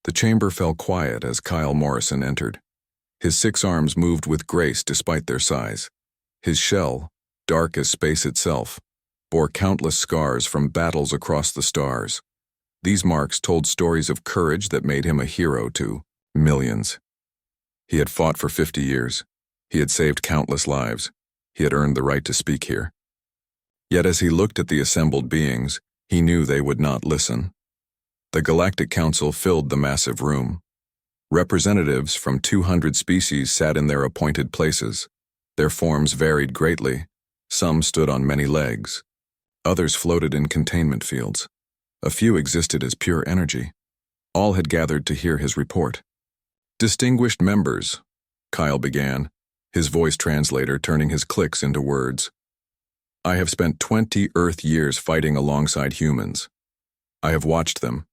The chamber fell quiet as Kyle Morrison entered. His 6 arms moved with grace despite their size. His shell, dark as space itself, bore countless scars from battles across the stars. These marks told stories of courage that made him a hero to millions. He had fought for 50 years. He had saved countless lives. He had earned the right to speak here. Yet as he looked at the assembled beings, he knew they would not listen. The Galactic Council filled the massive room. Representatives from 200 species sat in their appointed places. Their forms varied greatly. Some stood on many legs. Others floated in containment fields. A few existed as pure energy. All had gathered to hear his report. "Distinguished members," Kyle began, his voice translator turning his clicks into words. "I have spent 20 Earth years fighting alongside humans. I have watched them.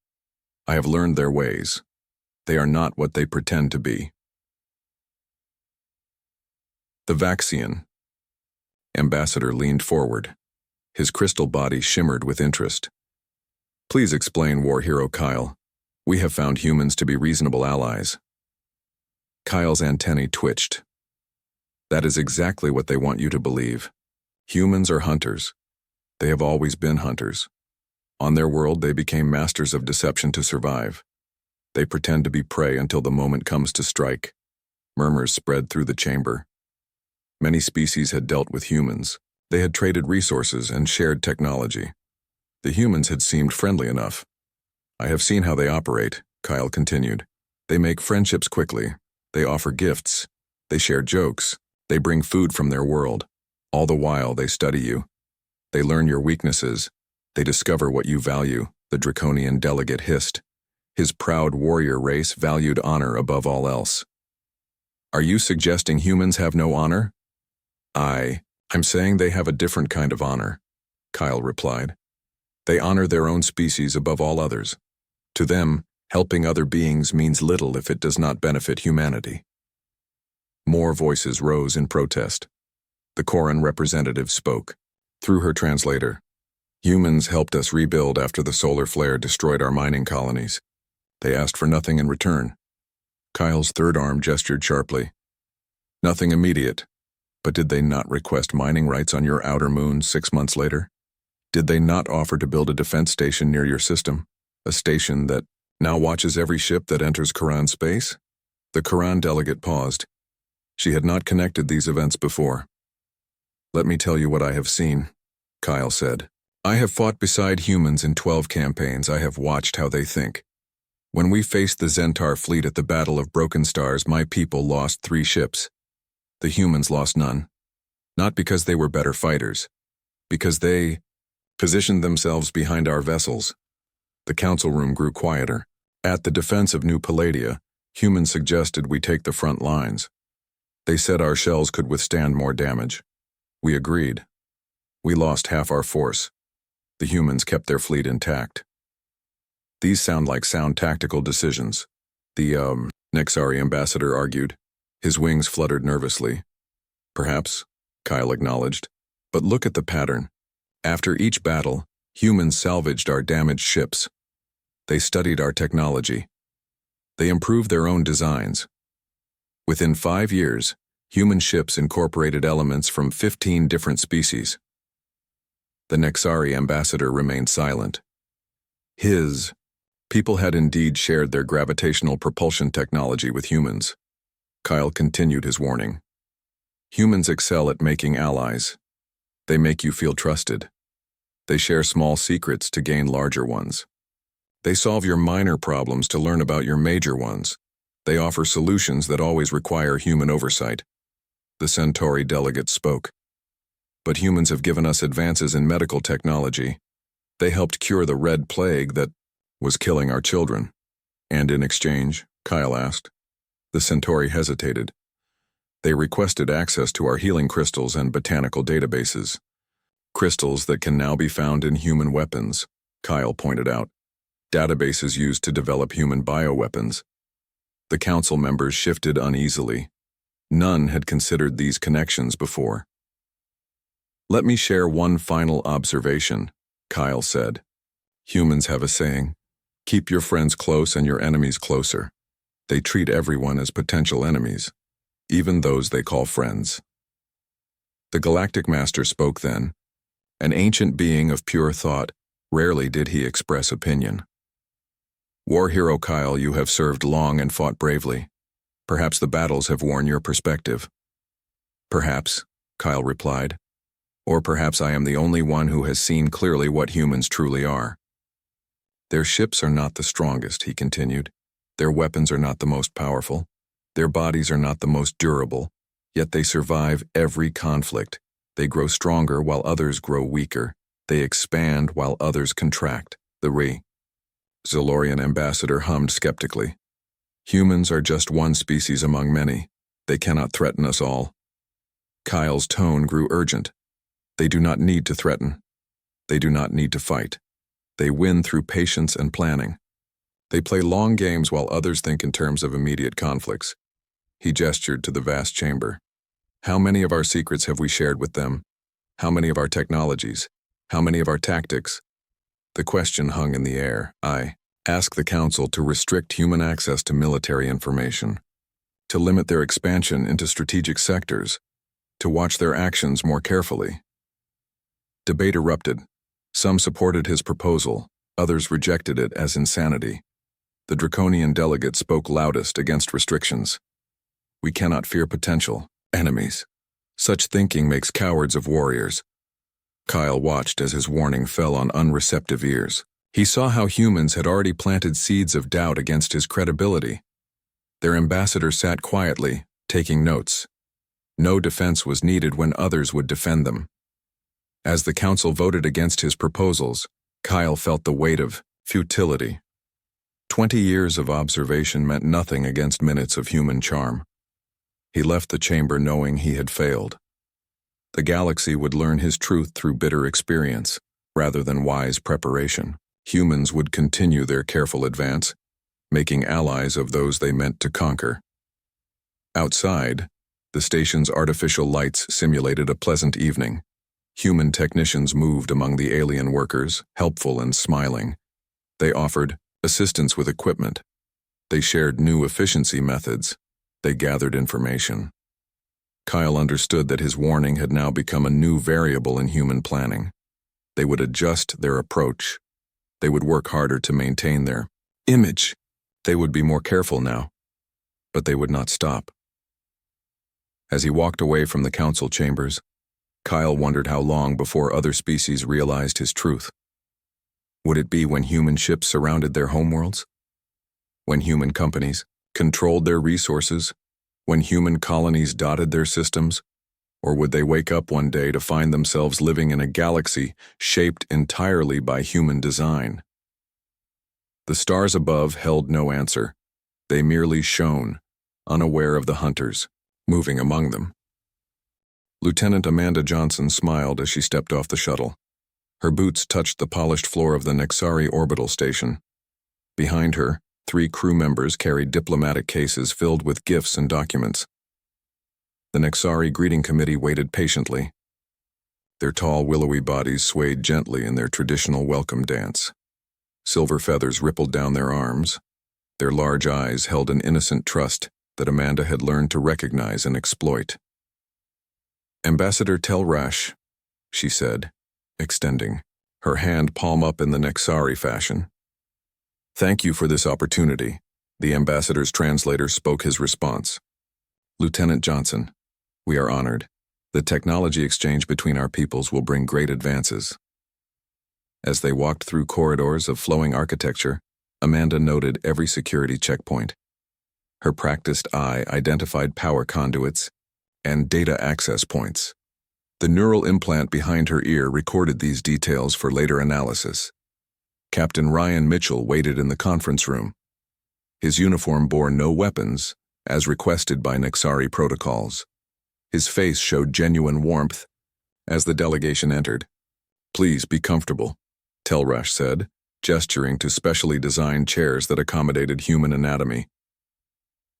I have learned their ways. They are not what they pretend to be." The Vaxian. Ambassador leaned forward. His crystal body shimmered with interest. "Please explain, war hero Kyle. We have found humans to be reasonable allies." Kyle's antennae twitched. "That is exactly what they want you to believe. Humans are hunters. They have always been hunters. On their world, they became masters of deception to survive. They pretend to be prey until the moment comes to strike." Murmurs spread through the chamber. Many species had dealt with humans. They had traded resources and shared technology. The humans had seemed friendly enough. "I have seen how they operate," Kyle continued. "They make friendships quickly. They offer gifts. They share jokes. They bring food from their world. All the while, they study you. They learn your weaknesses. They discover what you value," the draconian delegate hissed. His proud warrior race valued honor above all else. "Are you suggesting humans have no honor?" I'm saying they have a different kind of honor," Kyle replied. "They honor their own species above all others. To them, helping other beings means little if it does not benefit humanity." More voices rose in protest. The Koran representative spoke. Through her translator, "Humans helped us rebuild after the solar flare destroyed our mining colonies. They asked for nothing in return." Kyle's third arm gestured sharply. "Nothing immediate. But did they not request mining rights on your outer moon 6 months later? Did they not offer to build a defense station near your system? A station that now watches every ship that enters Quran space?" The Quran delegate paused. She had not connected these events before. "Let me tell you what I have seen," Kyle said. "I have fought beside humans in 12 campaigns. I have watched how they think. When we faced the Zentaur fleet at the Battle of Broken Stars, my people lost 3 ships. The humans lost none. Not because they were better fighters. Because they positioned themselves behind our vessels." The council room grew quieter. At the defense of New Palladia, humans suggested we take the front lines. They said our shells could withstand more damage. We agreed. We lost half our force. The humans kept their fleet intact. "These sound like sound tactical decisions," the Nexari ambassador argued. His wings fluttered nervously. "Perhaps," Kyle acknowledged. "But look at the pattern. After each battle, humans salvaged our damaged ships. They studied our technology. They improved their own designs. Within 5 years, human ships incorporated elements from 15 different species." The Nexari ambassador remained silent. His people had indeed shared their gravitational propulsion technology with humans. Kyle continued his warning. "Humans excel at making allies. They make you feel trusted. They share small secrets to gain larger ones. They solve your minor problems to learn about your major ones. They offer solutions that always require human oversight." The Centauri delegate spoke. "But humans have given us advances in medical technology. They helped cure the Red Plague that was killing our children." "And in exchange?" Kyle asked. The Centauri hesitated. "They requested access to our healing crystals and botanical databases. Crystals that can now be found in human weapons," Kyle pointed out. "Databases used to develop human bioweapons." The council members shifted uneasily. None had considered these connections before. "Let me share one final observation," Kyle said. "Humans have a saying, Keep your friends close and your enemies closer. They treat everyone as potential enemies, even those they call friends. The Galactic Master spoke then. An ancient being of pure thought, rarely did he express opinion. War hero Kyle, you have served long and fought bravely. Perhaps the battles have worn your perspective. Perhaps, Kyle replied. Or perhaps I am the only one who has seen clearly what humans truly are. Their ships are not the strongest, he continued. Their weapons are not the most powerful. Their bodies are not the most durable. Yet they survive every conflict. They grow stronger while others grow weaker. They expand while others contract. The Zolorian ambassador hummed skeptically. Humans are just one species among many. They cannot threaten us all. Kyle's tone grew urgent. They do not need to threaten. They do not need to fight. They win through patience and planning. They play long games while others think in terms of immediate conflicts. He gestured to the vast chamber. How many of our secrets have we shared with them? How many of our technologies? How many of our tactics? The question hung in the air. I asked the Council to restrict human access to military information, to limit their expansion into strategic sectors, to watch their actions more carefully. Debate erupted. Some supported his proposal, others rejected it as insanity. The draconian delegate spoke loudest against restrictions. We cannot fear potential enemies. Such thinking makes cowards of warriors. Kyle watched as his warning fell on unreceptive ears. He saw how humans had already planted seeds of doubt against his credibility. Their ambassador sat quietly, taking notes. No defense was needed when others would defend them. As the Council voted against his proposals, Kyle felt the weight of futility. 20 years of observation meant nothing against minutes of human charm. He left the chamber knowing he had failed. The galaxy would learn his truth through bitter experience, rather than wise preparation. Humans would continue their careful advance, making allies of those they meant to conquer. Outside, the station's artificial lights simulated a pleasant evening. Human technicians moved among the alien workers, helpful and smiling. They offered assistance with equipment. They shared new efficiency methods. They gathered information. Kyle understood that his warning had now become a new variable in human planning. They would adjust their approach. They would work harder to maintain their image. They would be more careful now. But they would not stop. As he walked away from the Council chambers, Kyle wondered how long before other species realized his truth. Would it be when human ships surrounded their homeworlds? When human companies controlled their resources? When human colonies dotted their systems? Or would they wake up one day to find themselves living in a galaxy shaped entirely by human design? The stars above held no answer. They merely shone, unaware of the hunters, moving among them. Lieutenant Amanda Johnson smiled as she stepped off the shuttle. Her boots touched the polished floor of the Nexari orbital station. Behind her, 3 crew members carried diplomatic cases filled with gifts and documents. The Nexari greeting committee waited patiently. Their tall, willowy bodies swayed gently in their traditional welcome dance. Silver feathers rippled down their arms. Their large eyes held an innocent trust that Amanda had learned to recognize and exploit. Ambassador Telrash, she said, extending, her hand palm up in the Nexari fashion. Thank you for this opportunity, the ambassador's translator spoke his response. Lieutenant Johnson, we are honored. The technology exchange between our peoples will bring great advances. As they walked through corridors of flowing architecture, Amanda noted every security checkpoint. Her practiced eye identified power conduits and data access points. The neural implant behind her ear recorded these details for later analysis. Captain Ryan Mitchell waited in the conference room. His uniform bore no weapons, as requested by Nexari protocols. His face showed genuine warmth as the delegation entered. Please be comfortable, Telrash said, gesturing to specially designed chairs that accommodated human anatomy.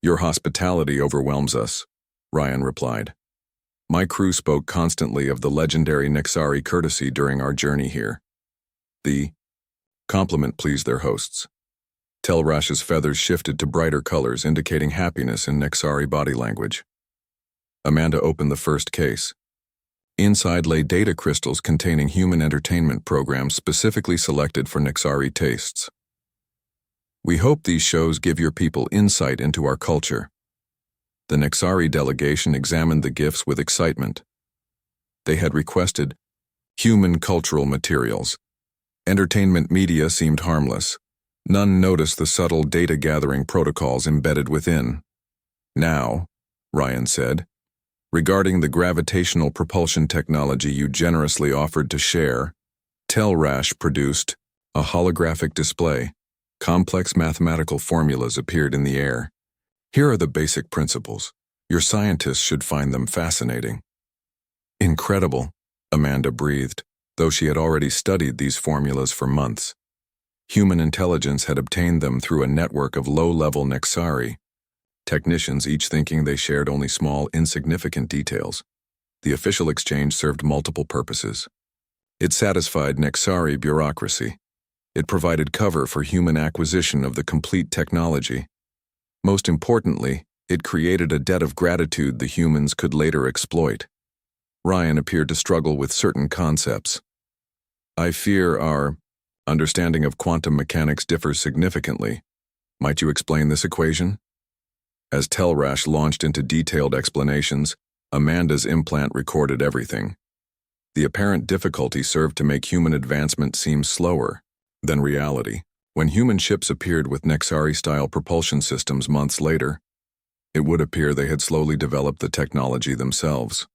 Your hospitality overwhelms us, Ryan replied. My crew spoke constantly of the legendary Nexari courtesy during our journey here. The compliment pleased their hosts. Telrash's feathers shifted to brighter colors, indicating happiness in Nexari body language. Amanda opened the first case. Inside lay data crystals containing human entertainment programs specifically selected for Nexari tastes. We hope these shows give your people insight into our culture. The Nexari delegation examined the gifts with excitement. They had requested human cultural materials. Entertainment media seemed harmless. None noticed the subtle data-gathering protocols embedded within. Now, Ryan said, regarding the gravitational propulsion technology you generously offered to share, Telrash produced a holographic display. Complex mathematical formulas appeared in the air. Here are the basic principles. Your scientists should find them fascinating. Incredible, Amanda breathed, though she had already studied these formulas for months. Human intelligence had obtained them through a network of low-level Nexari, technicians each thinking they shared only small, insignificant details. The official exchange served multiple purposes. It satisfied Nexari bureaucracy. It provided cover for human acquisition of the complete technology. Most importantly, it created a debt of gratitude the humans could later exploit. Ryan appeared to struggle with certain concepts. I fear our understanding of quantum mechanics differs significantly. Might you explain this equation? As Telrash launched into detailed explanations, Amanda's implant recorded everything. The apparent difficulty served to make human advancement seem slower than reality. When human ships appeared with Nexari-style propulsion systems months later, it would appear they had slowly developed the technology themselves.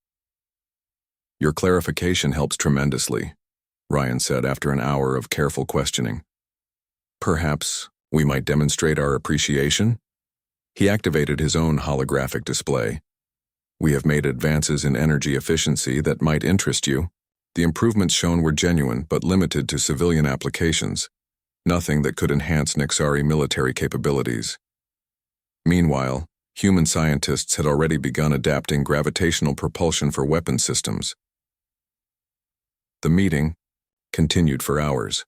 Your clarification helps tremendously, Ryan said after an hour of careful questioning. Perhaps we might demonstrate our appreciation? He activated his own holographic display. We have made advances in energy efficiency that might interest you. The improvements shown were genuine but limited to civilian applications, nothing that could enhance Nexari military capabilities. Meanwhile, human scientists had already begun adapting gravitational propulsion for weapon systems. The meeting continued for hours.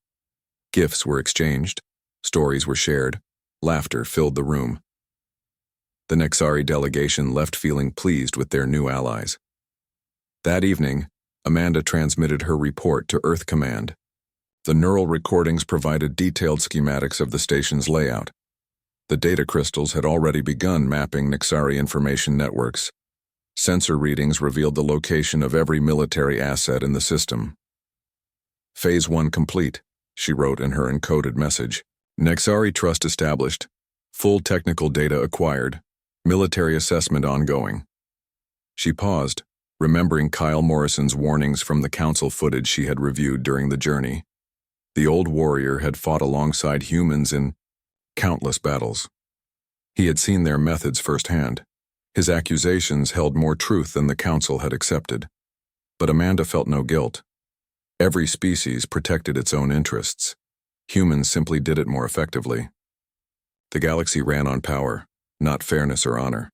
Gifts were exchanged, stories were shared, laughter filled the room. The Nexari delegation left feeling pleased with their new allies. That evening, Amanda transmitted her report to Earth Command. The neural recordings provided detailed schematics of the station's layout. The data crystals had already begun mapping Nexari information networks. Sensor readings revealed the location of every military asset in the system. Phase 1 complete, she wrote in her encoded message. Nexari trust established. Full technical data acquired. Military assessment ongoing. She paused, remembering Kyle Morrison's warnings from the council footage she had reviewed during the journey. The old warrior had fought alongside humans in countless battles. He had seen their methods firsthand. His accusations held more truth than the council had accepted. But Amanda felt no guilt. Every species protected its own interests. Humans simply did it more effectively. The galaxy ran on power, not fairness or honor.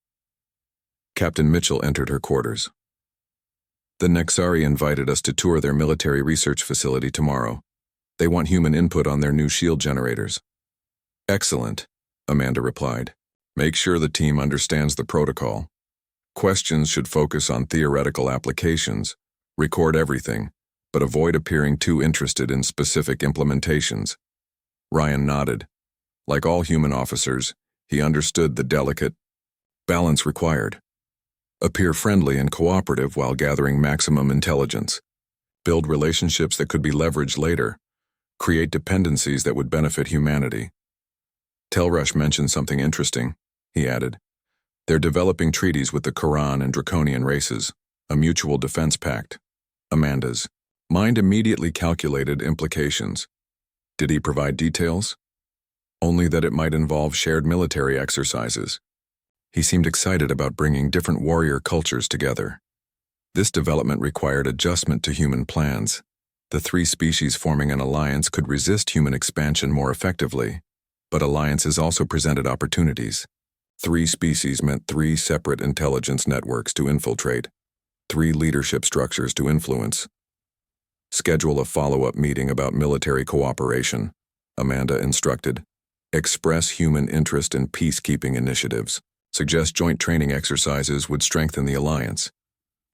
Captain Mitchell entered her quarters. The Nexari invited us to tour their military research facility tomorrow. They want human input on their new shield generators. Excellent, Amanda replied. Make sure the team understands the protocol. Questions should focus on theoretical applications. Record everything, but avoid appearing too interested in specific implementations. Ryan nodded. Like all human officers, he understood the delicate balance required. Appear friendly and cooperative while gathering maximum intelligence. Build relationships that could be leveraged later. Create dependencies that would benefit humanity. Telrash mentioned something interesting, he added. They're developing treaties with the Quran and Draconian races, a mutual defense pact. Amanda's mind immediately calculated implications. Did he provide details? Only that it might involve shared military exercises. He seemed excited about bringing different warrior cultures together. This development required adjustment to human plans. The three species forming an alliance could resist human expansion more effectively, but alliances also presented opportunities. 3 species meant 3 separate intelligence networks to infiltrate, 3 leadership structures to influence. Schedule a follow-up meeting about military cooperation, Amanda instructed. express human interest in peacekeeping initiatives, suggest joint training exercises would strengthen the alliance.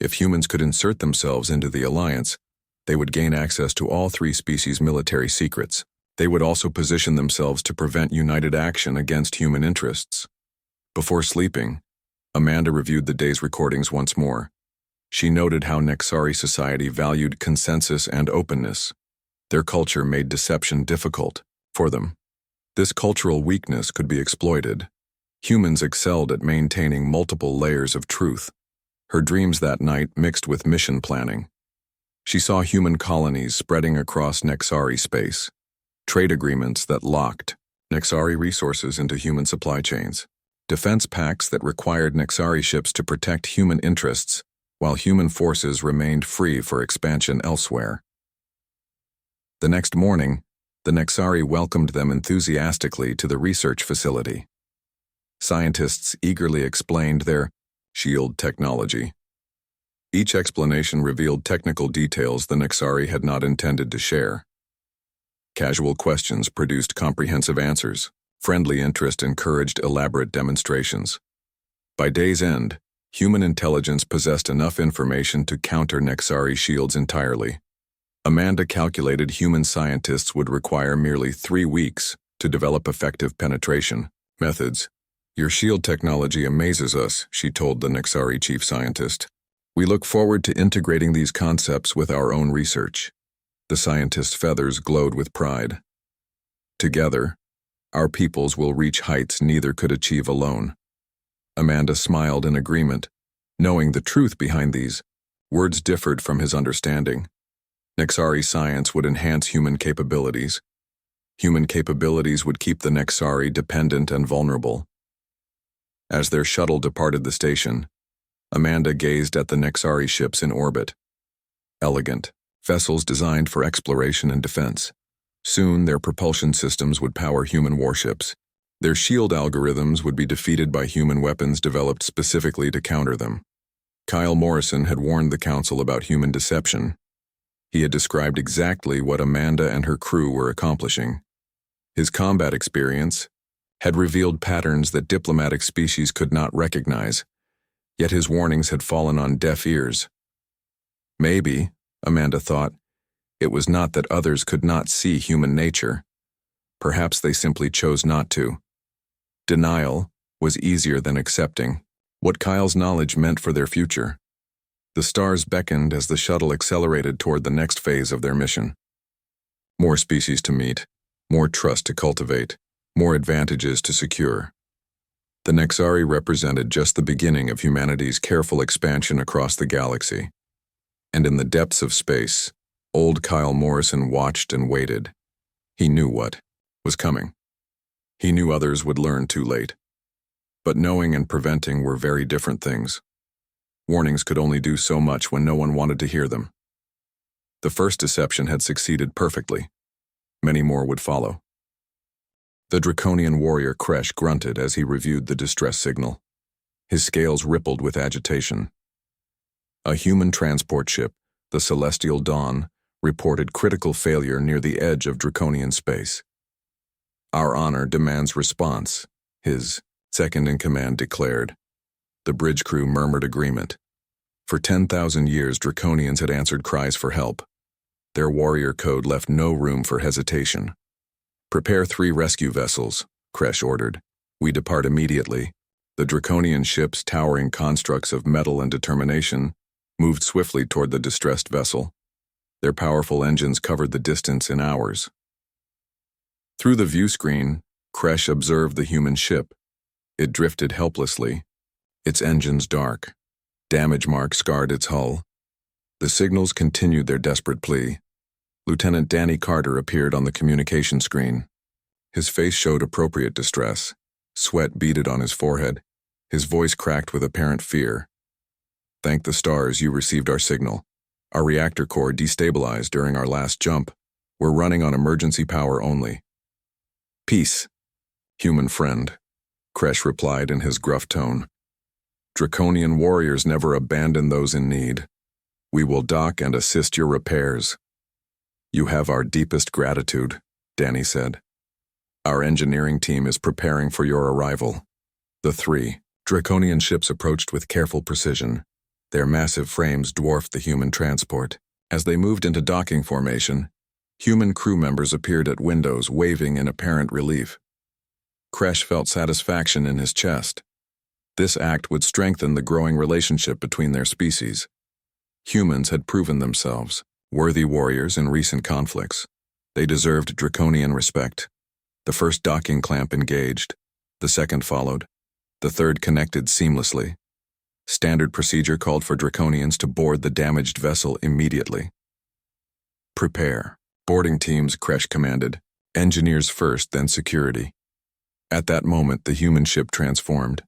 If humans could insert themselves into the alliance, they would gain access to all three species' military secrets. They would also position themselves to prevent united action against human interests. Before sleeping, Amanda reviewed the day's recordings once more. She noted how Nexari society valued consensus and openness. Their culture made deception difficult for them. This cultural weakness could be exploited. Humans excelled at maintaining multiple layers of truth. Her dreams that night mixed with mission planning. She saw human colonies spreading across Nexari space, trade agreements that locked Nexari resources into human supply chains, defense pacts that required Nexari ships to protect human interests, while human forces remained free for expansion elsewhere. The next morning, the Nexari welcomed them enthusiastically to the research facility. Scientists eagerly explained their shield technology. Each explanation revealed technical details the Nexari had not intended to share. Casual questions produced comprehensive answers. Friendly interest encouraged elaborate demonstrations. By day's end, human intelligence possessed enough information to counter Nexari shields entirely. Amanda calculated human scientists would require merely 3 weeks to develop effective penetration methods. "Your shield technology amazes us," she told the Nexari chief scientist. "We look forward to integrating these concepts with our own research." The scientist's feathers glowed with pride. "Together, our peoples will reach heights neither could achieve alone." Amanda smiled in agreement, knowing the truth behind these words differed from his understanding. Nexari science would enhance human capabilities. Human capabilities would keep the Nexari dependent and vulnerable. As their shuttle departed the station, Amanda gazed at the Nexari ships in orbit. Elegant vessels designed for exploration and defense. Soon their propulsion systems would power human warships. Their shield algorithms would be defeated by human weapons developed specifically to counter them. Kyle Morrison had warned the Council about human deception. He had described exactly what Amanda and her crew were accomplishing. His combat experience had revealed patterns that diplomatic species could not recognize, yet his warnings had fallen on deaf ears. Maybe, Amanda thought, it was not that others could not see human nature. Perhaps they simply chose not to. Denial was easier than accepting what Kyle's knowledge meant for their future. The stars beckoned as the shuttle accelerated toward the next phase of their mission. More species to meet, more trust to cultivate, more advantages to secure. The Nexari represented just the beginning of humanity's careful expansion across the galaxy. And in the depths of space, old Kyle Morrison watched and waited. He knew what was coming. He knew others would learn too late. But knowing and preventing were very different things. Warnings could only do so much when no one wanted to hear them. The first deception had succeeded perfectly. Many more would follow. The draconian warrior Kresh grunted as he reviewed the distress signal. His scales rippled with agitation. A human transport ship, the Celestial Dawn, reported critical failure near the edge of draconian space. "Our honor demands response," his second-in-command declared. The bridge crew murmured agreement. For 10,000 years, Draconians had answered cries for help. Their warrior code left no room for hesitation. "Prepare 3 rescue vessels," Kresh ordered. "We depart immediately." The Draconian ships, towering constructs of metal and determination, moved swiftly toward the distressed vessel. Their powerful engines covered the distance in hours. Through the view screen, Kresh observed the human ship. It drifted helplessly, its engines dark. Damage marks scarred its hull. The signals continued their desperate plea. Lieutenant Danny Carter appeared on the communication screen. His face showed appropriate distress. Sweat beaded on his forehead. His voice cracked with apparent fear. "Thank the stars you received our signal. Our reactor core destabilized during our last jump. We're running on emergency power only." "Peace, human friend," Kresh replied in his gruff tone. "Draconian warriors never abandon those in need. We will dock and assist your repairs." "You have our deepest gratitude," Danny said. Our engineering team is preparing for your arrival. The three Draconian ships approached with careful precision. Their massive frames dwarfed the human transport. As they moved into docking formation, human crew members appeared at windows, waving in apparent relief. Kresh felt satisfaction in his chest. This act would strengthen the growing relationship between their species. Humans had proven themselves worthy warriors in recent conflicts. They deserved draconian respect. The first docking clamp engaged. The second followed. The third connected seamlessly. Standard procedure called for Draconians to board the damaged vessel immediately. Prepare. Boarding teams, Kresh commanded. Engineers first, then security. At that moment, the human ship transformed.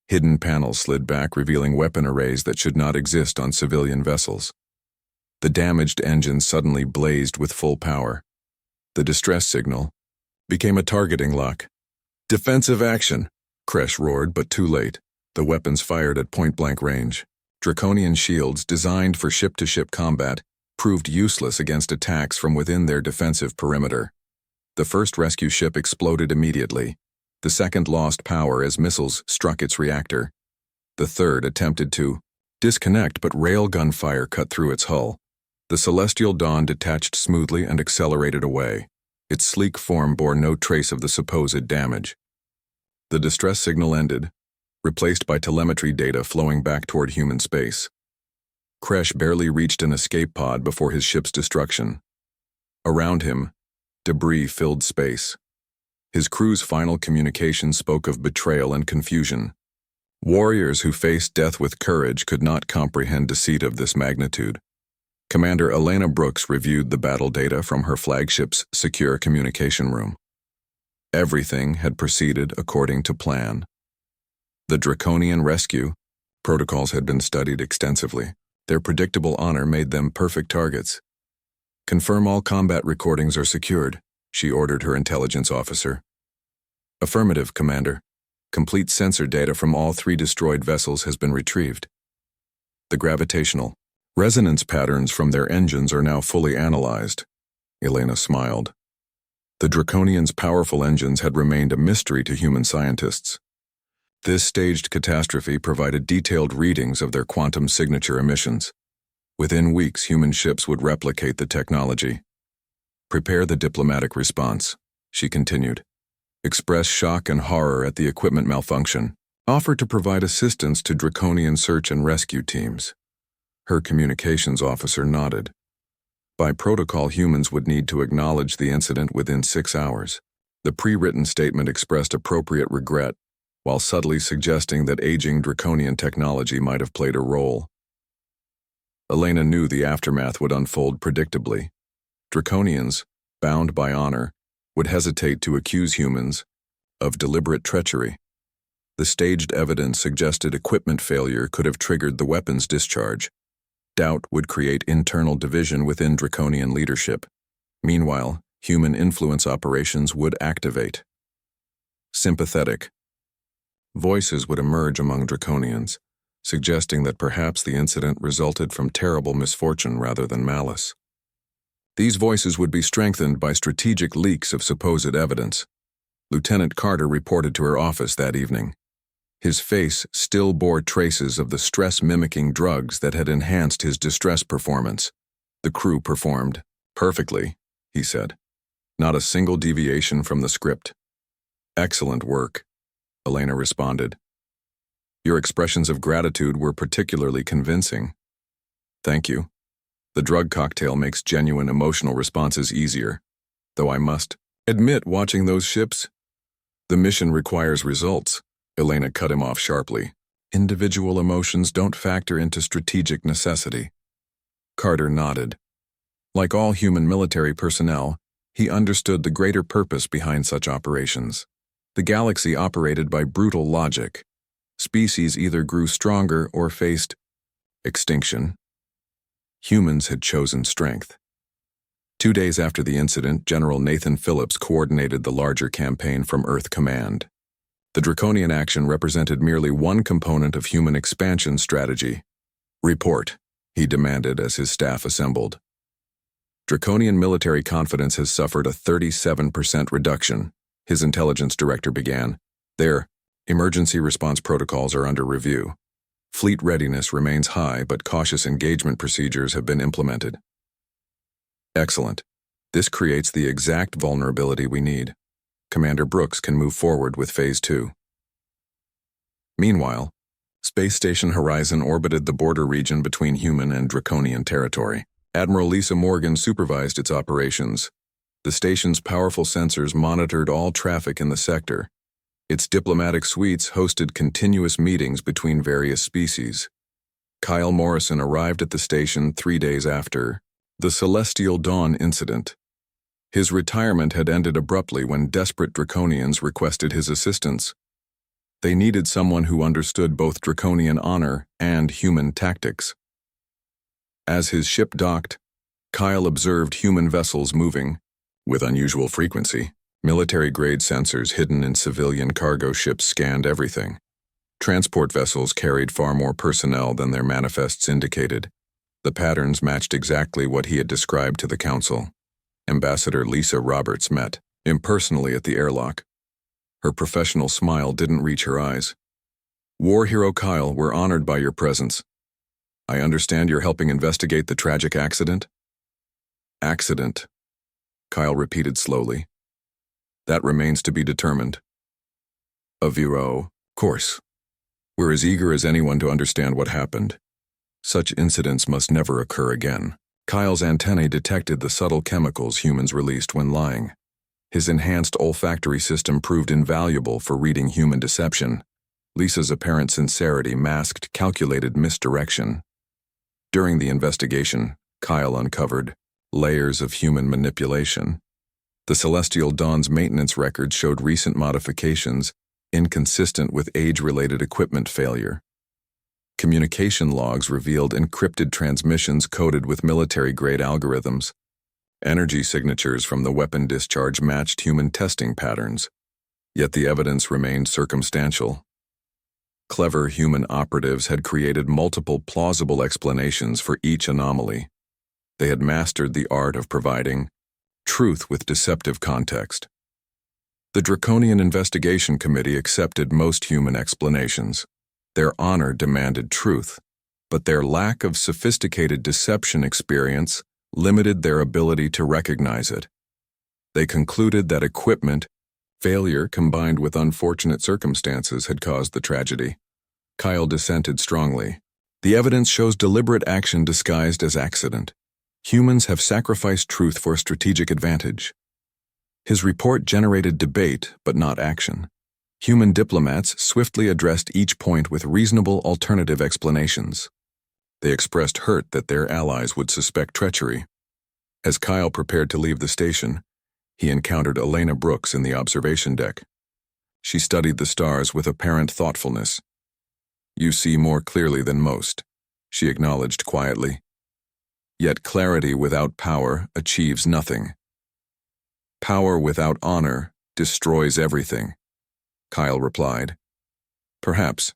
Hidden panels slid back, revealing weapon arrays that should not exist on civilian vessels. The damaged engine suddenly blazed with full power. The distress signal became a targeting lock. Defensive action, Kresh roared, but too late. The weapons fired at point-blank range. Draconian shields, designed for ship-to-ship combat, proved useless against attacks from within their defensive perimeter. The first rescue ship exploded immediately. The second lost power as missiles struck its reactor. The third attempted to disconnect, but railgun fire cut through its hull. The Celestial Dawn detached smoothly and accelerated away. Its sleek form bore no trace of the supposed damage. The distress signal ended, replaced by telemetry data flowing back toward human space. Kresh barely reached an escape pod before his ship's destruction. Around him, debris filled space. His crew's final communication spoke of betrayal and confusion. Warriors who faced death with courage could not comprehend deceit of this magnitude. Commander Elena Brooks reviewed the battle data from her flagship's secure communication room. Everything had proceeded according to plan. The Draconian rescue protocols had been studied extensively. Their predictable honor made them perfect targets. Confirm all combat recordings are secured, she ordered her intelligence officer. Affirmative, Commander. Complete sensor data from all 3 destroyed vessels has been retrieved. The gravitational resonance patterns from their engines are now fully analyzed. Elena smiled. The Draconians' powerful engines had remained a mystery to human scientists. This staged catastrophe provided detailed readings of their quantum signature emissions. Within weeks, human ships would replicate the technology. Prepare the diplomatic response, she continued. Express shock and horror at the equipment malfunction. Offer to provide assistance to Draconian search and rescue teams. Her communications officer nodded. By protocol, humans would need to acknowledge the incident within 6 hours. The pre-written statement expressed appropriate regret, while subtly suggesting that aging Draconian technology might have played a role. Elena knew the aftermath would unfold predictably. Draconians, bound by honor, would hesitate to accuse humans of deliberate treachery. The staged evidence suggested equipment failure could have triggered the weapons discharge. Doubt would create internal division within Draconian leadership. Meanwhile, human influence operations would activate. Sympathetic voices would emerge among Draconians, suggesting that perhaps the incident resulted from terrible misfortune rather than malice. These voices would be strengthened by strategic leaks of supposed evidence. Lieutenant Carter reported to her office that evening. His face still bore traces of the stress-mimicking drugs that had enhanced his distress performance. The crew performed perfectly, he said. Not a single deviation from the script. Excellent work, Elena responded. Your expressions of gratitude were particularly convincing. Thank you. The drug cocktail makes genuine emotional responses easier, though I must admit, watching those ships, the mission requires results. Elena cut him off sharply. Individual emotions don't factor into strategic necessity. Carter nodded. Like all human military personnel, he understood the greater purpose behind such operations. The galaxy operated by brutal logic. Species either grew stronger or faced extinction. Humans had chosen strength. 2 days after the incident, General Nathan Phillips coordinated the larger campaign from Earth Command. The Draconian action represented merely one component of human expansion strategy. Report, he demanded as his staff assembled. Draconian military confidence has suffered a 37% reduction. His intelligence director began. Their emergency response protocols are under review. Fleet readiness remains high, but cautious engagement procedures have been implemented. Excellent. This creates the exact vulnerability we need. Commander Brooks can move forward with Phase 2. Meanwhile, Space Station Horizon orbited the border region between human and Draconian territory. Admiral Lisa Morgan supervised its operations. The station's powerful sensors monitored all traffic in the sector. Its diplomatic suites hosted continuous meetings between various species. Kyle Morrison arrived at the station 3 days after the Celestial Dawn incident. His retirement had ended abruptly when desperate Draconians requested his assistance. They needed someone who understood both Draconian honor and human tactics. As his ship docked, Kyle observed human vessels moving with unusual frequency. Military-grade sensors hidden in civilian cargo ships scanned everything. Transport vessels carried far more personnel than their manifests indicated. The patterns matched exactly what he had described to the Council. Ambassador Lisa Roberts met impersonally at the airlock. Her professional smile didn't reach her eyes. War Hero Kyle, we're honored by your presence. I understand you're helping investigate the tragic accident? Accident, Kyle repeated slowly. That remains to be determined. Of course. We're as eager as anyone to understand what happened. Such incidents must never occur again. Kyle's antennae detected the subtle chemicals humans released when lying. His enhanced olfactory system proved invaluable for reading human deception. Lisa's apparent sincerity masked calculated misdirection. During the investigation, Kyle uncovered layers of human manipulation. The Celestial Dawn's maintenance records showed recent modifications inconsistent with age-related equipment failure. Communication logs revealed encrypted transmissions coded with military-grade algorithms. Energy signatures from the weapon discharge matched human testing patterns, yet the evidence remained circumstantial. Clever human operatives had created multiple plausible explanations for each anomaly. They had mastered the art of providing truth with deceptive context. The Draconian Investigation Committee accepted most human explanations. Their honor demanded truth, but their lack of sophisticated deception experience limited their ability to recognize it. They concluded that equipment failure combined with unfortunate circumstances had caused the tragedy. Kyle dissented strongly. The evidence shows deliberate action disguised as accident. Humans have sacrificed truth for strategic advantage. His report generated debate, but not action. Human diplomats swiftly addressed each point with reasonable alternative explanations. They expressed hurt that their allies would suspect treachery. As Kyle prepared to leave the station, he encountered Elena Brooks in the observation deck. She studied the stars with apparent thoughtfulness. "You see more clearly than most," she acknowledged quietly. "Yet clarity without power achieves nothing. Power without honor destroys everything," Kyle replied. "Perhaps.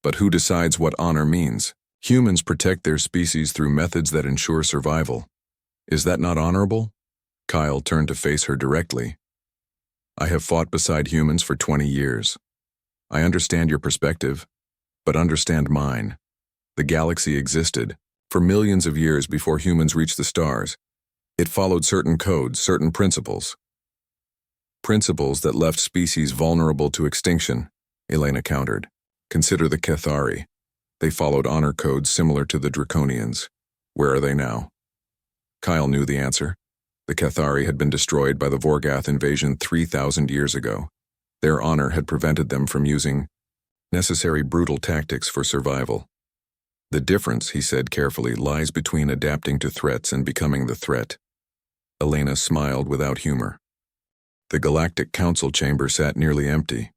But who decides what honor means? Humans protect their species through methods that ensure survival. Is that not honorable?" Kyle turned to face her directly. "I have fought beside humans for 20 years. I understand your perspective, but understand mine. The galaxy existed for millions of years before humans reached the stars. It followed certain codes, certain principles. Principles that left species vulnerable to extinction," Elena countered. "Consider the Cathari. They followed honor codes similar to the Draconians. Where are they now?" Kyle knew the answer. The Cathari had been destroyed by the Vorgath invasion 3,000 years ago. Their honor had prevented them from using necessary brutal tactics for survival. "The difference," he said carefully, "lies between adapting to threats and becoming the threat." Elena smiled without humor. The Galactic Council chamber sat nearly empty.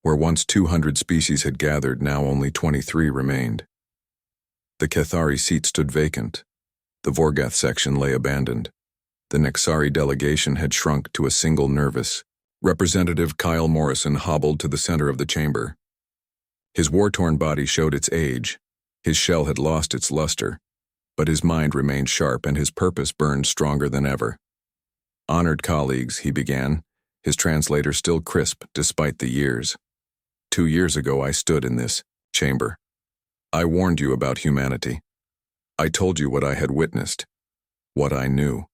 Where once 200 species had gathered, now only 23 remained. The Cathari seat stood vacant. The Vorgath section lay abandoned. The Nexari delegation had shrunk to a single nervous. Representative Kyle Morrison hobbled to the center of the chamber. His war-torn body showed its age. His shell had lost its luster, but his mind remained sharp and his purpose burned stronger than ever. "Honored colleagues," he began, his translator still crisp despite the years. 2 years ago I stood in this chamber. I warned you about humanity. I told you what I had witnessed, what I knew.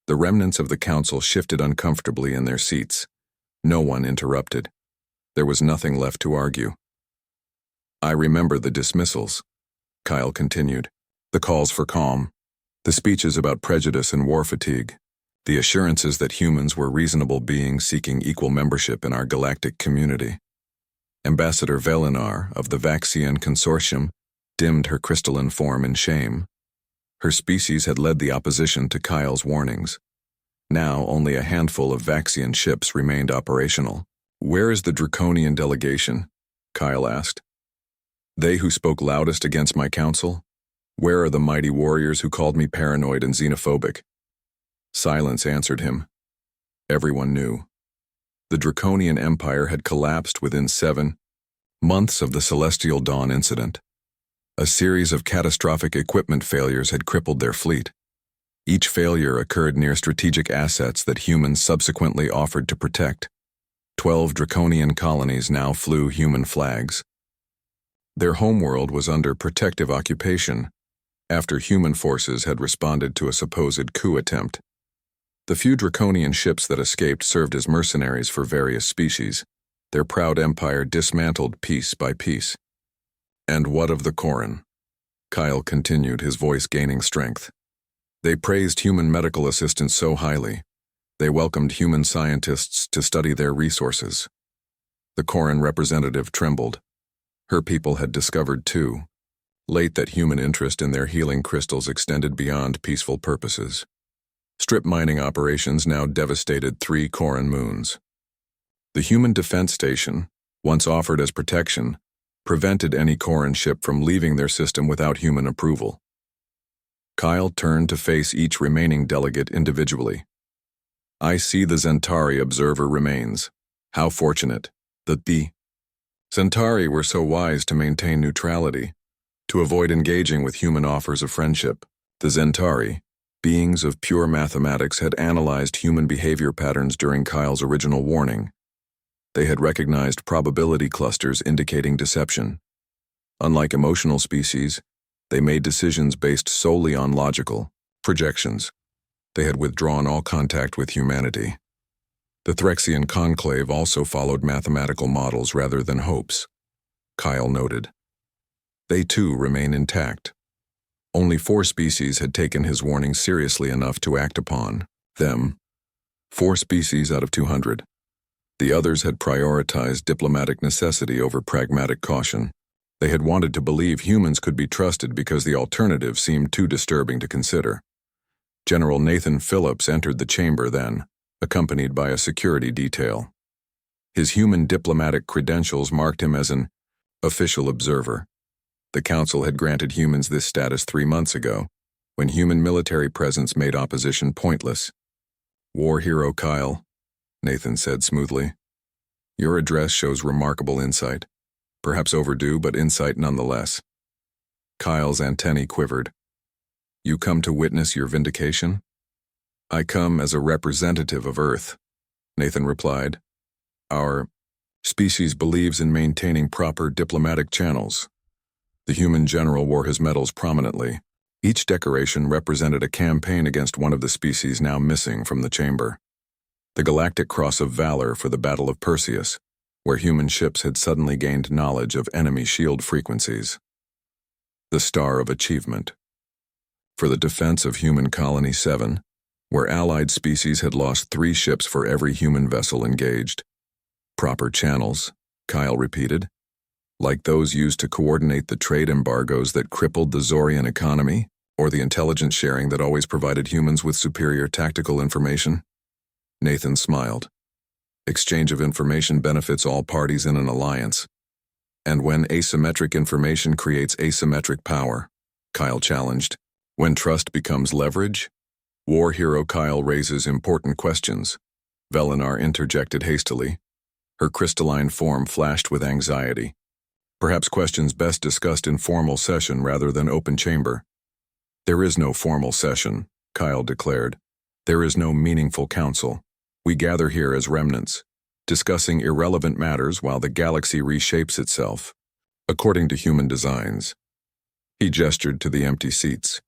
The remnants of the council shifted uncomfortably in their seats. No one interrupted. There was nothing left to argue. I remember the dismissals, Kyle continued, the calls for calm, the speeches about prejudice and war fatigue, the assurances that humans were reasonable beings seeking equal membership in our galactic community. Ambassador Velinar of the Vaxian Consortium dimmed her crystalline form in shame. Her species had led the opposition to Kyle's warnings. Now only a handful of Vaxian ships remained operational. Where is the Draconian delegation? Kyle asked. They who spoke loudest against my council? Where are the mighty warriors who called me paranoid and xenophobic? Silence answered him. Everyone knew. The Draconian Empire had collapsed within 7 months of the Celestial Dawn incident. A series of catastrophic equipment failures had crippled their fleet. Each failure occurred near strategic assets that humans subsequently offered to protect. 12 Draconian colonies now flew human flags. Their homeworld was under protective occupation after human forces had responded to a supposed coup attempt. The few Draconian ships that escaped served as mercenaries for various species, their proud empire dismantled piece by piece. And what of the Corran? Kyle continued, his voice gaining strength. They praised human medical assistance so highly. They welcomed human scientists to study their resources. The Corran representative trembled. Her people had discovered, too, late, that human interest in their healing crystals extended beyond peaceful purposes. Strip mining operations now devastated 3 Corran moons. The Human Defense Station, once offered as protection, prevented any Corran ship from leaving their system without human approval. Kyle turned to face each remaining delegate individually. I see the Zentari observer remains. How fortunate that the Zentari were so wise to maintain neutrality, to avoid engaging with human offers of friendship. The Zentari, beings of pure mathematics, had analyzed human behavior patterns during Kyle's original warning. They had recognized probability clusters indicating deception. Unlike emotional species, they made decisions based solely on logical projections. They had withdrawn all contact with humanity. The Threxian conclave also followed mathematical models rather than hopes, Kyle noted. They too remain intact. Only 4 species had taken his warning seriously enough to act upon them. 4 species out of 200. The others had prioritized diplomatic necessity over pragmatic caution. They had wanted to believe humans could be trusted because the alternative seemed too disturbing to consider. General Nathan Phillips entered the chamber then, accompanied by a security detail. His human diplomatic credentials marked him as an official observer. The Council had granted humans this status 3 months ago, when human military presence made opposition pointless. War hero Kyle, Nathan said smoothly. Your address shows remarkable insight. Perhaps overdue, but insight nonetheless. Kyle's antennae quivered. You come to witness your vindication? I come as a representative of Earth, Nathan replied. Our species believes in maintaining proper diplomatic channels. The human general wore his medals prominently. Each decoration represented a campaign against one of the species now missing from the chamber. The Galactic Cross of Valor for the Battle of Perseus, where human ships had suddenly gained knowledge of enemy shield frequencies. The Star of Achievement for the defense of Human Colony 7, where allied species had lost 3 ships for every human vessel engaged. Proper channels, Kyle repeated. Like those used to coordinate the trade embargoes that crippled the Zorian economy, or the intelligence sharing that always provided humans with superior tactical information? Nathan smiled. Exchange of information benefits all parties in an alliance. And when asymmetric information creates asymmetric power, Kyle challenged. When trust becomes leverage? War hero Kyle raises important questions. Velinar interjected hastily. Her crystalline form flashed with anxiety. Perhaps questions best discussed in formal session rather than open chamber. There is no formal session, Kyle declared. There is no meaningful council. We gather here as remnants, discussing irrelevant matters while the galaxy reshapes itself, according to human designs. He gestured to the empty seats.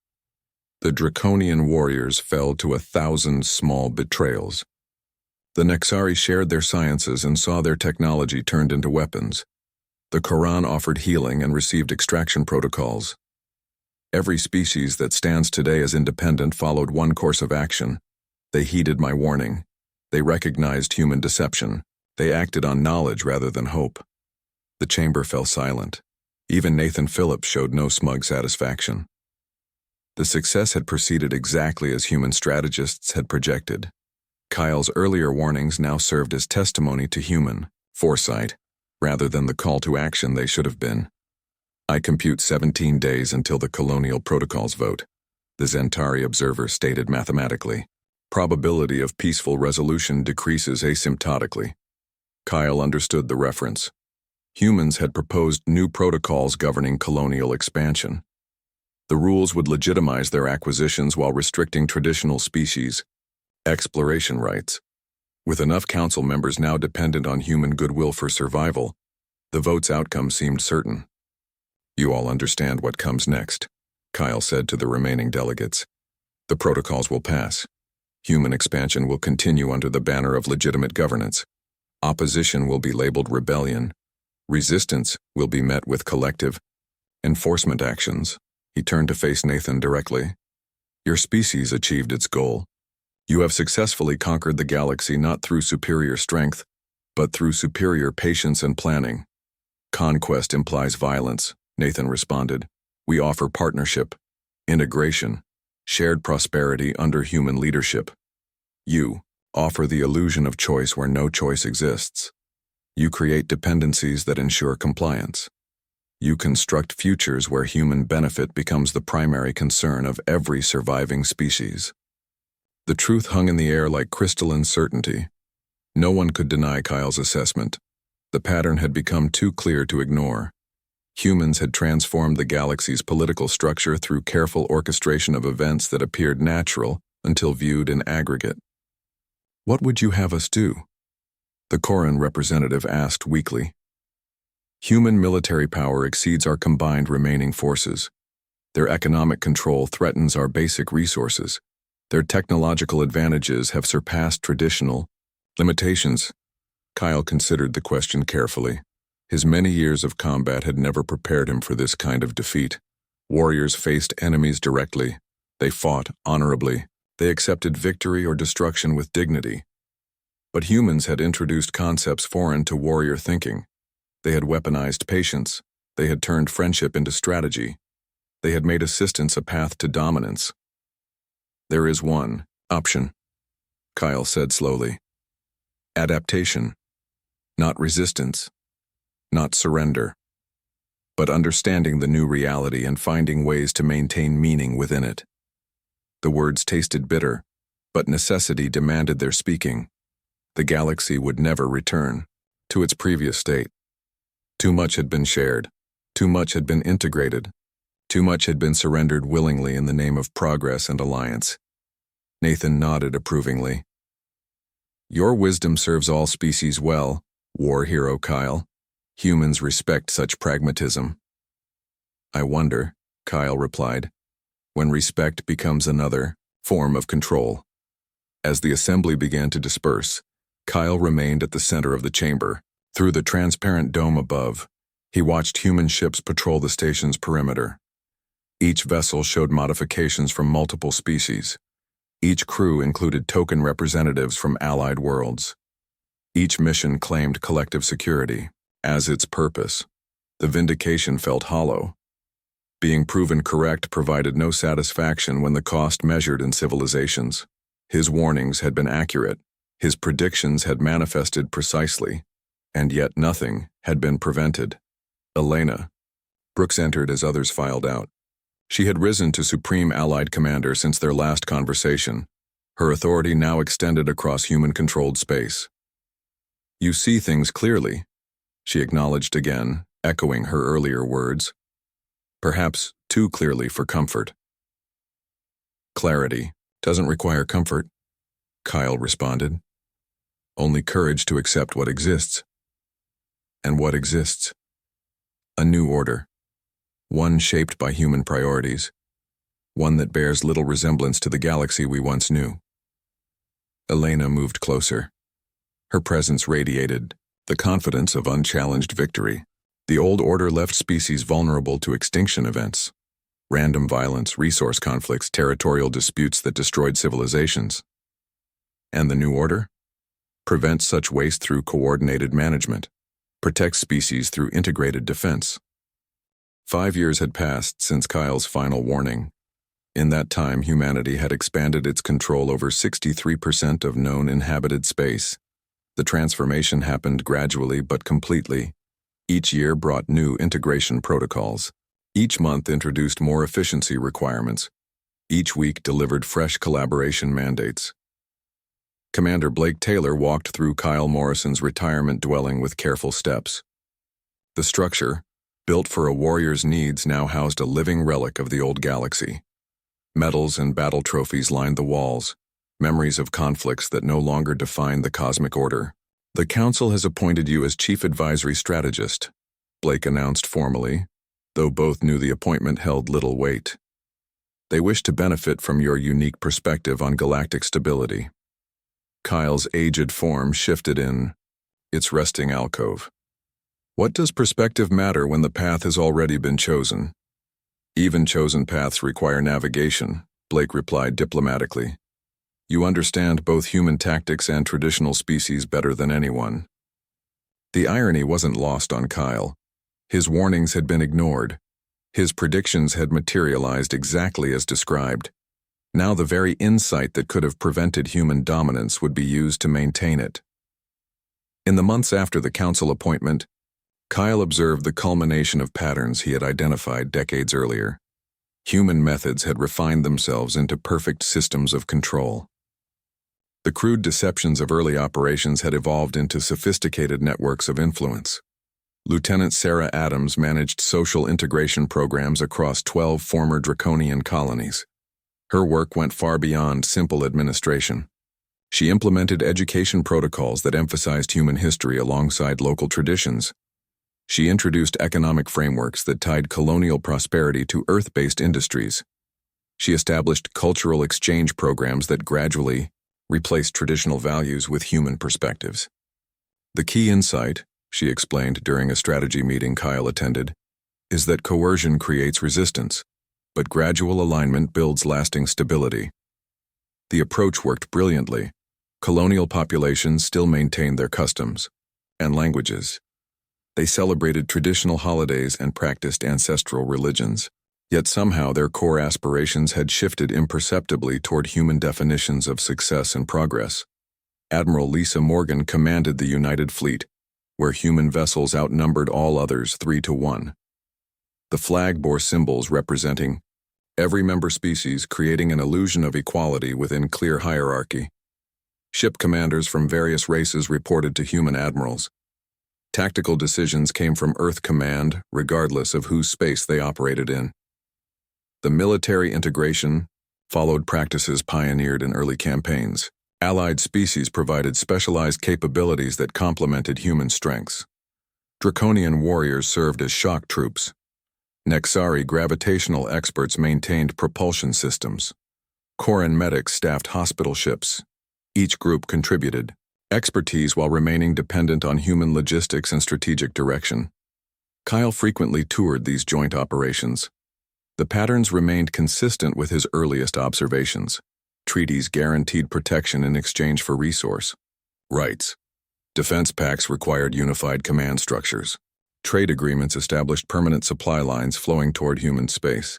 The draconian warriors fell to 1,000 small betrayals. The Nexari shared their sciences and saw their technology turned into weapons. The Quran offered healing and received extraction protocols. Every species that stands today as independent followed one course of action. They heeded my warning. They recognized human deception. They acted on knowledge rather than hope. The chamber fell silent. Even Nathan Phillips showed no smug satisfaction. The success had proceeded exactly as human strategists had projected. Kyle's earlier warnings now served as testimony to human foresight, rather than the call to action they should have been. I compute 17 days until the Colonial Protocols vote, the Zentari observer stated mathematically. Probability of peaceful resolution decreases asymptotically. Kyle understood the reference. Humans had proposed new protocols governing colonial expansion. The rules would legitimize their acquisitions while restricting traditional species' exploration rights. With enough council members now dependent on human goodwill for survival, the vote's outcome seemed certain. You all understand what comes next, Kyle said to the remaining delegates. The protocols will pass. Human expansion will continue under the banner of legitimate governance. Opposition will be labeled rebellion. Resistance will be met with collective enforcement actions. He turned to face Nathan directly. Your species achieved its goal. You have successfully conquered the galaxy not through superior strength, but through superior patience and planning. Conquest implies violence, Nathan responded. We offer partnership, integration, shared prosperity under human leadership. You offer the illusion of choice where no choice exists. You create dependencies that ensure compliance. You construct futures where human benefit becomes the primary concern of every surviving species. The truth hung in the air like crystalline certainty. No one could deny Kyle's assessment. The pattern had become too clear to ignore. Humans had transformed the galaxy's political structure through careful orchestration of events that appeared natural until viewed in aggregate. What would you have us do? The Koran representative asked weakly. Human military power exceeds our combined remaining forces. Their economic control threatens our basic resources. Their technological advantages have surpassed traditional limitations. Kyle considered the question carefully. His many years of combat had never prepared him for this kind of defeat. Warriors faced enemies directly. They fought honorably. They accepted victory or destruction with dignity. But humans had introduced concepts foreign to warrior thinking. They had weaponized patience. They had turned friendship into strategy. They had made assistance a path to dominance. There is one option, Kyle said slowly. Adaptation. Not resistance. Not surrender. But understanding the new reality and finding ways to maintain meaning within it. The words tasted bitter, but necessity demanded their speaking. The galaxy would never return to its previous state. Too much had been shared. Too much had been integrated. Too much had been surrendered willingly in the name of progress and alliance. Nathan nodded approvingly. Your wisdom serves all species well, war hero Kyle. Humans respect such pragmatism. I wonder, Kyle replied, when respect becomes another form of control. As the assembly began to disperse, Kyle remained at the center of the chamber. Through the transparent dome above, he watched human ships patrol the station's perimeter. Each vessel showed modifications from multiple species. Each crew included token representatives from allied worlds. Each mission claimed collective security as its purpose. The vindication felt hollow. Being proven correct provided no satisfaction when the cost measured in civilizations. His warnings had been accurate. His predictions had manifested precisely. And yet nothing had been prevented. Elena. Brooks entered as others filed out. She had risen to Supreme Allied Commander since their last conversation. Her authority now extended across human-controlled space. You see things clearly, she acknowledged again, echoing her earlier words. Perhaps too clearly for comfort. Clarity doesn't require comfort, Kyle responded. only courage to accept what exists. And what exists? A new order, one shaped by human priorities, one that bears little resemblance to the galaxy we once knew. Elena moved closer. Her presence radiated the confidence of unchallenged victory. The old order left species vulnerable to extinction events, random violence, resource conflicts, territorial disputes that destroyed civilizations. And the new order? Prevents such waste through coordinated management, protects species through integrated defense. 5 years had passed since Kyle's final warning. In that time, humanity had expanded its control over 63% of known inhabited space. The transformation happened gradually but completely. Each year brought new integration protocols. Each month introduced more efficiency requirements. Each week delivered fresh collaboration mandates. Commander Blake Taylor walked through Kyle Morrison's retirement dwelling with careful steps. The structure, built for a warrior's needs, now housed a living relic of the old galaxy. Medals and battle trophies lined the walls, memories of conflicts that no longer defined the cosmic order. "The Council has appointed you as Chief Advisory Strategist," Blake announced formally, though both knew the appointment held little weight. "They wish to benefit from your unique perspective on galactic stability." Kyle's aged form shifted in its resting alcove. "What does perspective matter when the path has already been chosen?" "Even chosen paths require navigation," Blake replied diplomatically. "You understand both human tactics and traditional species better than anyone." The irony wasn't lost on Kyle. His warnings had been ignored. His predictions had materialized exactly as described. Now the very insight that could have prevented human dominance would be used to maintain it. In the months after the Council appointment, Kyle observed the culmination of patterns he had identified decades earlier. Human methods had refined themselves into perfect systems of control. The crude deceptions of early operations had evolved into sophisticated networks of influence. Lieutenant Sarah Adams managed social integration programs across 12 former draconian colonies. Her work went far beyond simple administration. She implemented education protocols that emphasized human history alongside local traditions. She introduced economic frameworks that tied colonial prosperity to Earth-based industries. She established cultural exchange programs that gradually replaced traditional values with human perspectives. "The key insight," she explained during a strategy meeting Kyle attended, "is that coercion creates resistance, but gradual alignment builds lasting stability." The approach worked brilliantly. Colonial populations still maintained their customs and languages. They celebrated traditional holidays and practiced ancestral religions. Yet somehow their core aspirations had shifted imperceptibly toward human definitions of success and progress. Admiral Lisa Morgan commanded the United Fleet, where human vessels outnumbered all others 3-1. The flag bore symbols representing every member species, creating an illusion of equality within clear hierarchy. Ship commanders from various races reported to human admirals. Tactical decisions came from Earth Command, regardless of whose space they operated in. The military integration followed practices pioneered in early campaigns. Allied species provided specialized capabilities that complemented human strengths. Draconian warriors served as shock troops. Nexari gravitational experts maintained propulsion systems. Koran medics staffed hospital ships. Each group contributed expertise while remaining dependent on human logistics and strategic direction. Kyle frequently toured these joint operations. The patterns remained consistent with his earliest observations. Treaties guaranteed protection in exchange for resource rights. Defense pacts required unified command structures. Trade agreements established permanent supply lines flowing toward human space.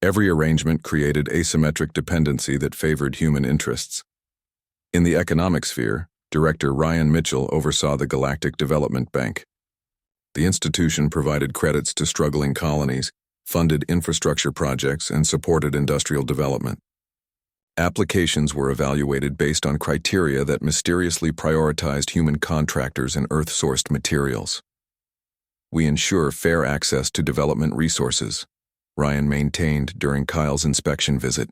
Every arrangement created asymmetric dependency that favored human interests. In the economic sphere, Director Ryan Mitchell oversaw the Galactic Development Bank. The institution provided credits to struggling colonies, funded infrastructure projects, and supported industrial development. Applications were evaluated based on criteria that mysteriously prioritized human contractors and Earth-sourced materials. "We ensure fair access to development resources," Ryan maintained during Kyle's inspection visit.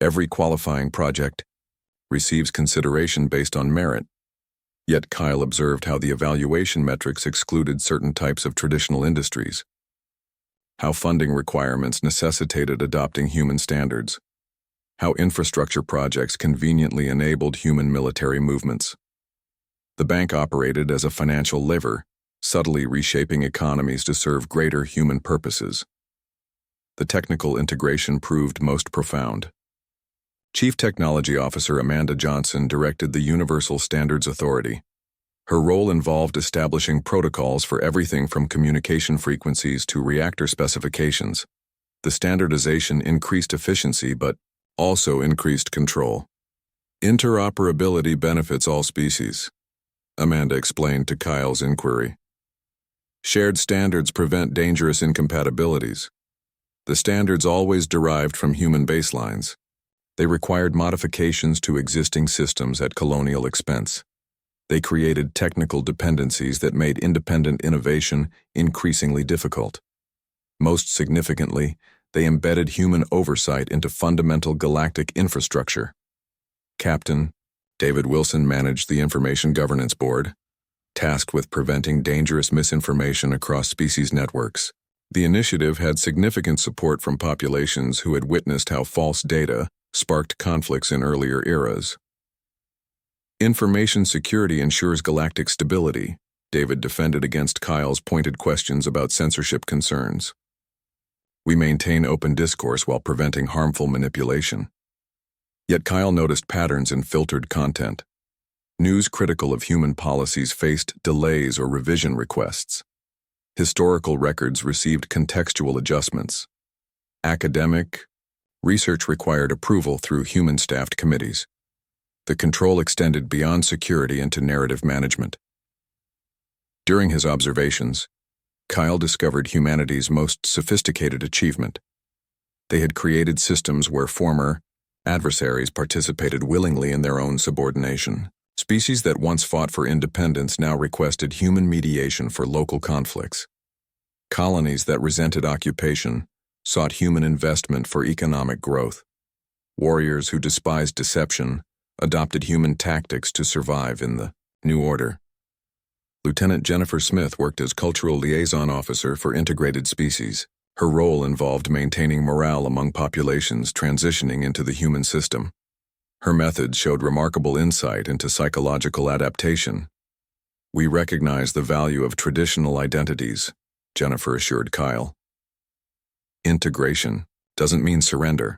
"Every qualifying project receives consideration based on merit, Yet Kyle observed how the evaluation metrics excluded certain types of traditional industries, how funding requirements necessitated adopting human standards, how infrastructure projects conveniently enabled human military movements. The bank operated as a financial lever, subtly reshaping economies to serve greater human purposes. The technical integration proved most profound. Chief Technology Officer Amanda Johnson directed the Universal Standards Authority. Her role involved establishing protocols for everything from communication frequencies to reactor specifications. The standardization increased efficiency but also increased control. Interoperability benefits all species, Amanda explained to Kyle's inquiry. Shared standards prevent dangerous incompatibilities. The standards always derived from human baselines. They required modifications to existing systems at colonial expense. They created technical dependencies that made independent innovation increasingly difficult. Most significantly, they embedded human oversight into fundamental galactic infrastructure. Captain David Wilson managed the Information Governance Board, tasked with preventing dangerous misinformation across species networks. The initiative had significant support from populations who had witnessed how false data sparked conflicts in earlier eras. Information security ensures galactic stability, David defended against Kyle's pointed questions about censorship concerns. We maintain open discourse while preventing harmful manipulation. Yet Kyle noticed patterns in filtered content. News critical of human policies faced delays or revision requests. Historical records received contextual adjustments. Academic research required approval through human-staffed committees. The control extended beyond security into narrative management. During his observations, Kyle discovered humanity's most sophisticated achievement. They had created systems where former adversaries participated willingly in their own subordination. Species that once fought for independence now requested human mediation for local conflicts. Colonies that resented occupation sought human investment for economic growth. Warriors who despised deception adopted human tactics to survive in the new order. Lieutenant Jennifer Smith worked as Cultural Liaison Officer for Integrated Species. Her role involved maintaining morale among populations transitioning into the human system. Her methods showed remarkable insight into psychological adaptation. We recognize the value of traditional identities, Jennifer assured Kyle. Integration doesn't mean surrender.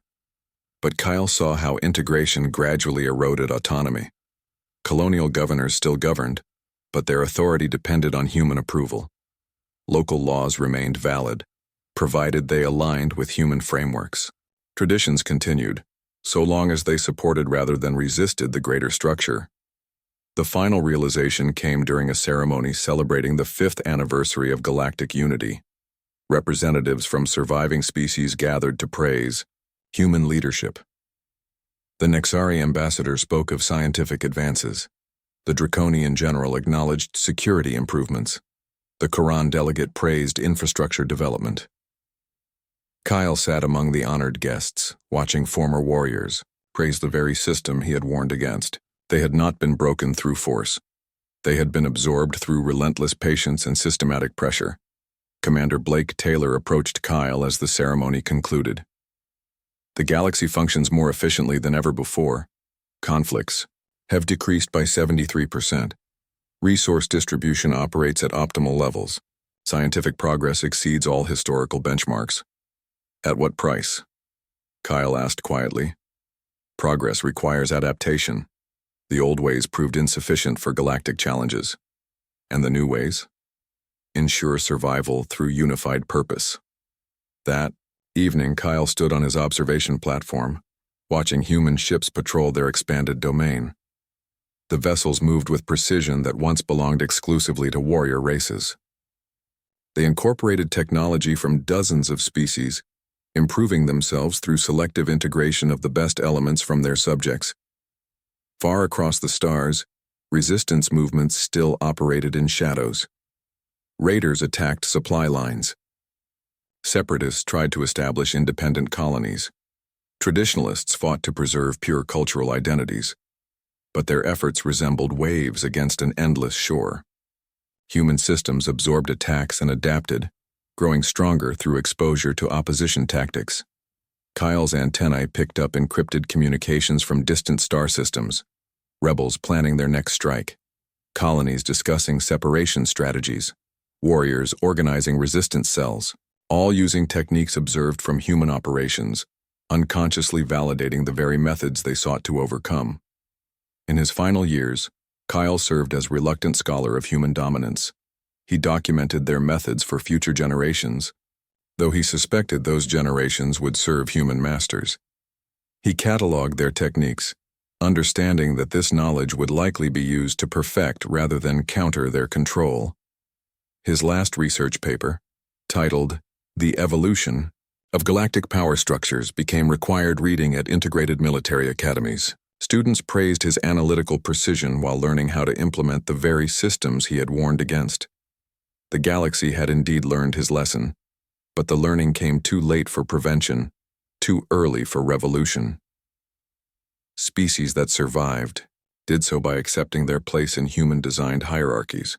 But Kyle saw how integration gradually eroded autonomy. Colonial governors still governed, but their authority depended on human approval. Local laws remained valid, provided they aligned with human frameworks. Traditions continued, so long as they supported rather than resisted the greater structure. The final realization came during a ceremony celebrating the 5th anniversary of galactic unity. Representatives from surviving species gathered to praise human leadership. The Nexari ambassador spoke of scientific advances. The Draconian general acknowledged security improvements. The Quran delegate praised infrastructure development. Kyle sat among the honored guests, watching former warriors praise the very system he had warned against. They had not been broken through force. They had been absorbed through relentless patience and systematic pressure. Commander Blake Taylor approached Kyle as the ceremony concluded. The galaxy functions more efficiently than ever before. Conflicts have decreased by 73%. Resource distribution operates at optimal levels. Scientific progress exceeds all historical benchmarks. At what price? Kyle asked quietly. Progress requires adaptation. The old ways proved insufficient for galactic challenges. And the new ways? Ensure survival through unified purpose. That evening, Kyle stood on his observation platform, watching human ships patrol their expanded domain. The vessels moved with precision that once belonged exclusively to warrior races. They incorporated technology from dozens of species, improving themselves through selective integration of the best elements from their subjects. Far across the stars, resistance movements still operated in shadows. Raiders attacked supply lines. Separatists tried to establish independent colonies. Traditionalists fought to preserve pure cultural identities. but their efforts resembled waves against an endless shore. Human systems absorbed attacks and adapted, growing stronger through exposure to opposition tactics. Kyle's antennae picked up encrypted communications from distant star systems, rebels planning their next strike, colonies discussing separation strategies, warriors organizing resistance cells, all using techniques observed from human operations, unconsciously validating the very methods they sought to overcome. In his final years, Kyle served as reluctant scholar of human dominance. He documented their methods for future generations, though he suspected those generations would serve human masters. He cataloged their techniques, understanding that this knowledge would likely be used to perfect rather than counter their control. His last research paper, titled The Evolution of Galactic Power Structures, became required reading at integrated military academies. Students praised his analytical precision while learning how to implement the very systems he had warned against. The galaxy had indeed learned his lesson, but the learning came too late for prevention, too early for revolution. Species that survived did so by accepting their place in human-designed hierarchies.